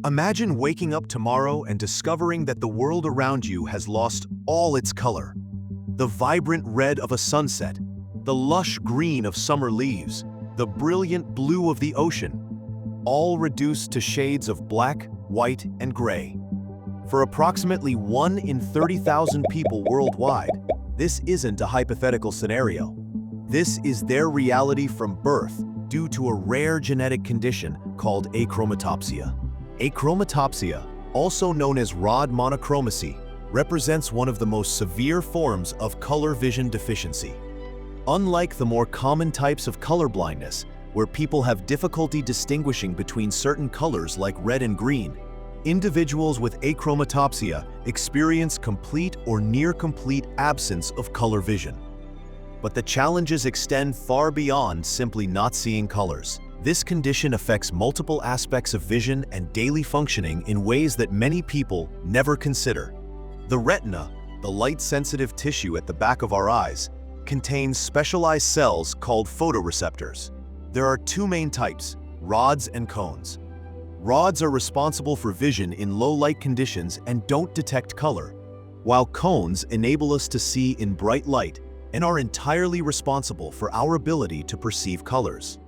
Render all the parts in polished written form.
Imagine waking up tomorrow and discovering that the world around you has lost all its color. The vibrant red of a sunset, the lush green of summer leaves, the brilliant blue of the ocean, all reduced to shades of black, white, and gray. For approximately 1 in 30,000 people worldwide, this isn't a hypothetical scenario. This is their reality from birth due to a rare genetic condition called achromatopsia. Achromatopsia, also known as rod monochromacy, represents one of the most severe forms of color vision deficiency. Unlike the more common types of color blindness, where people have difficulty distinguishing between certain colors like red and green, individuals with achromatopsia experience complete or near-complete absence of color vision. But the challenges extend far beyond simply not seeing colors. This condition affects multiple aspects of vision and daily functioning in ways that many people never consider. The retina, the light-sensitive tissue at the back of our eyes, contains specialized cells called photoreceptors. There are two main types, rods and cones. Rods are responsible for vision in low-light conditions and don't detect color, while cones enable us to see in bright light and are entirely responsible for our ability to perceive colors.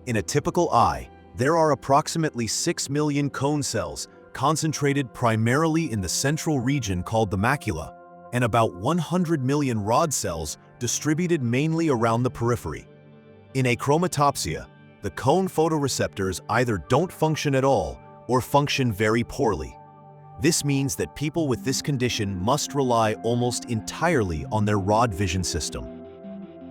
In a typical eye, there are approximately 6 million cone cells concentrated primarily in the central region called the macula, and about 100 million rod cells distributed mainly around the periphery. In achromatopsia, the cone photoreceptors either don't function at all or function very poorly. This means that people with this condition must rely almost entirely on their rod vision system.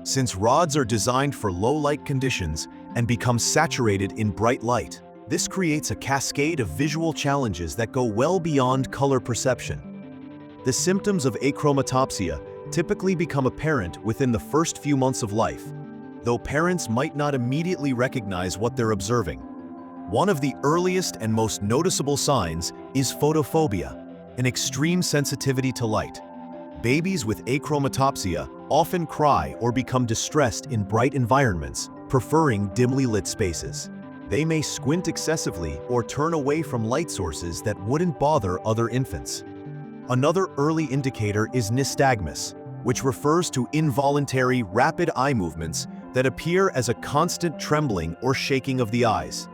Since rods are designed for low-light conditions and become saturated in bright light, this creates a cascade of visual challenges that go well beyond color perception. The symptoms of achromatopsia typically become apparent within the first few months of life, though parents might not immediately recognize what they're observing. One of the earliest and most noticeable signs is photophobia, an extreme sensitivity to light. Babies with achromatopsia often cry or become distressed in bright environments, preferring dimly lit spaces. They may squint excessively or turn away from light sources that wouldn't bother other infants. Another early indicator is nystagmus, which refers to involuntary, rapid eye movements that appear as a constant trembling or shaking of the eyes.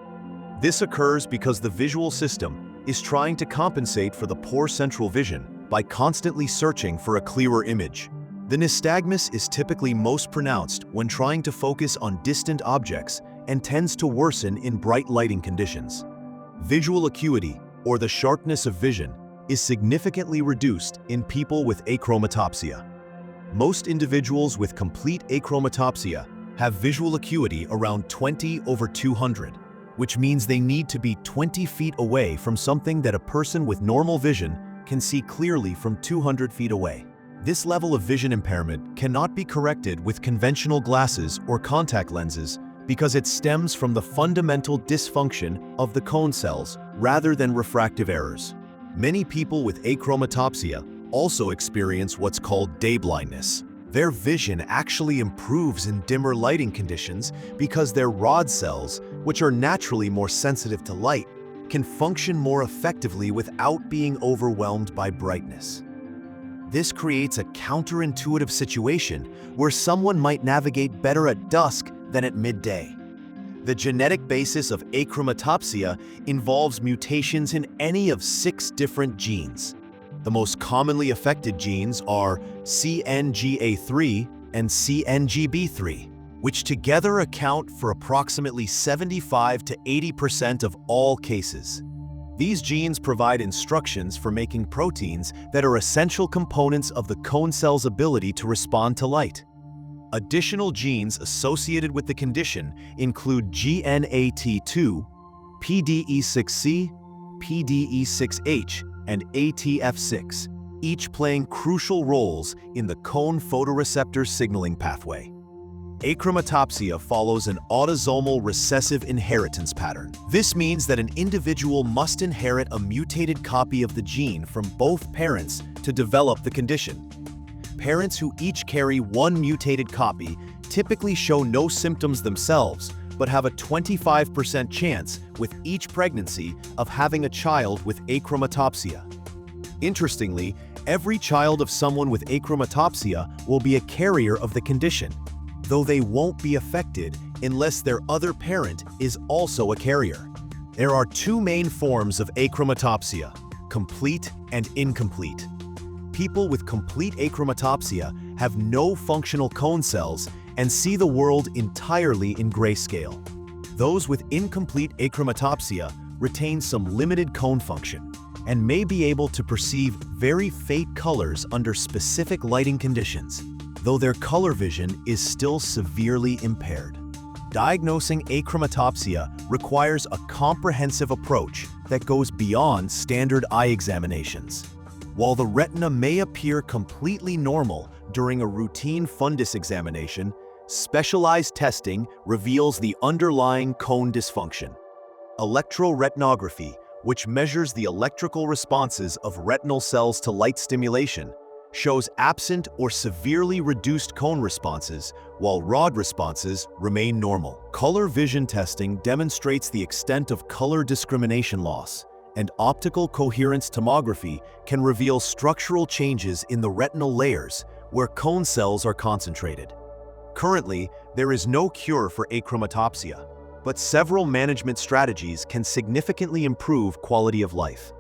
This occurs because the visual system is trying to compensate for the poor central vision by constantly searching for a clearer image. The nystagmus is typically most pronounced when trying to focus on distant objects and tends to worsen in bright lighting conditions. Visual acuity, or the sharpness of vision, is significantly reduced in people with achromatopsia. Most individuals with complete achromatopsia have visual acuity around 20/200, which means they need to be 20 feet away from something that a person with normal vision can see clearly from 200 feet away. This level of vision impairment cannot be corrected with conventional glasses or contact lenses because it stems from the fundamental dysfunction of the cone cells rather than refractive errors. Many people with achromatopsia also experience what's called day blindness. Their vision actually improves in dimmer lighting conditions because their rod cells, which are naturally more sensitive to light, can function more effectively without being overwhelmed by brightness. This creates a counterintuitive situation where someone might navigate better at dusk than at midday. The genetic basis of achromatopsia involves mutations in any of 6 different genes. The most commonly affected genes are CNGA3 and CNGB3, which together account for approximately 75 to 80% of all cases. These genes provide instructions for making proteins that are essential components of the cone cell's ability to respond to light. Additional genes associated with the condition include GNAT2, PDE6C, PDE6H, and ATF6, each playing crucial roles in the cone photoreceptor signaling pathway. Achromatopsia follows an autosomal recessive inheritance pattern. This means that an individual must inherit a mutated copy of the gene from both parents to develop the condition. Parents who each carry one mutated copy typically show no symptoms themselves, but have a 25% chance with each pregnancy of having a child with achromatopsia. Interestingly, every child of someone with achromatopsia will be a carrier of the condition, though they won't be affected unless their other parent is also a carrier. There are two main forms of achromatopsia: complete and incomplete. People with complete achromatopsia have no functional cone cells and see the world entirely in grayscale. Those with incomplete achromatopsia retain some limited cone function and may be able to perceive very faint colors under specific lighting conditions, though their color vision is still severely impaired. Diagnosing achromatopsia requires a comprehensive approach that goes beyond standard eye examinations. While the retina may appear completely normal during a routine fundus examination, specialized testing reveals the underlying cone dysfunction. Electroretinography, which measures the electrical responses of retinal cells to light stimulation, shows absent or severely reduced cone responses, while rod responses remain normal. Color vision testing demonstrates the extent of color discrimination loss, and optical coherence tomography can reveal structural changes in the retinal layers where cone cells are concentrated. Currently, there is no cure for achromatopsia, but several management strategies can significantly improve quality of life.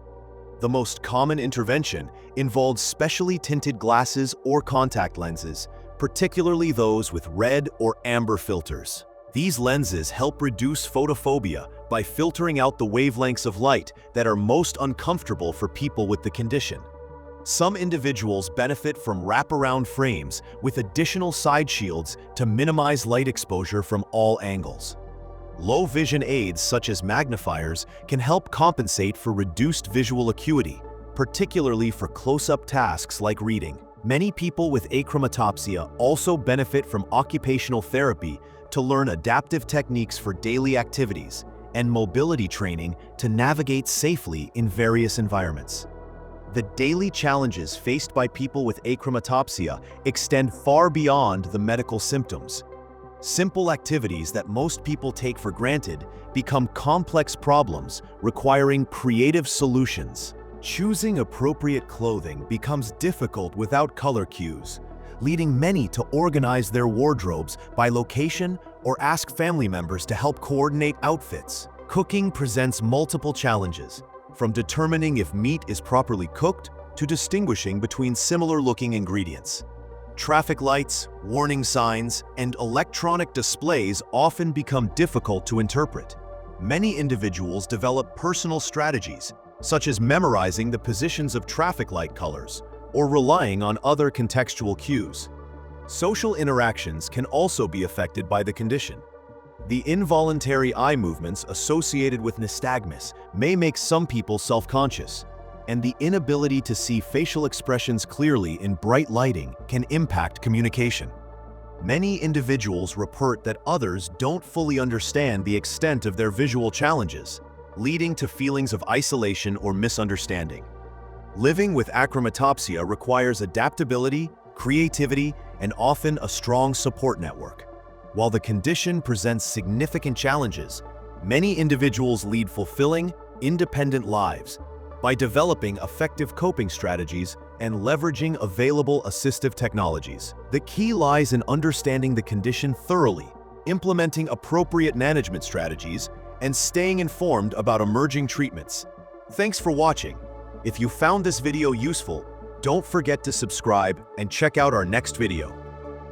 The most common intervention involves specially tinted glasses or contact lenses, particularly those with red or amber filters. These lenses help reduce photophobia by filtering out the wavelengths of light that are most uncomfortable for people with the condition. Some individuals benefit from wraparound frames with additional side shields to minimize light exposure from all angles. Low vision aids such as magnifiers can help compensate for reduced visual acuity, particularly for close-up tasks like reading. Many people with achromatopsia also benefit from occupational therapy to learn adaptive techniques for daily activities and mobility training to navigate safely in various environments. The daily challenges faced by people with achromatopsia extend far beyond the medical symptoms. Simple activities that most people take for granted become complex problems requiring creative solutions. Choosing appropriate clothing becomes difficult without color cues, leading many to organize their wardrobes by location or ask family members to help coordinate outfits. Cooking presents multiple challenges, from determining if meat is properly cooked to distinguishing between similar-looking ingredients. Traffic lights, warning signs, and electronic displays often become difficult to interpret. Many individuals develop personal strategies, such as memorizing the positions of traffic light colors or relying on other contextual cues. Social interactions can also be affected by the condition. The involuntary eye movements associated with nystagmus may make some people self-conscious, and the inability to see facial expressions clearly in bright lighting can impact communication. Many individuals report that others don't fully understand the extent of their visual challenges, leading to feelings of isolation or misunderstanding. Living with achromatopsia requires adaptability, creativity, and often a strong support network. While the condition presents significant challenges, many individuals lead fulfilling, independent lives by developing effective coping strategies and leveraging available assistive technologies. The key lies in understanding the condition thoroughly, implementing appropriate management strategies, and staying informed about emerging treatments. Thanks for watching. If you found this video useful, don't forget to subscribe and check out our next video.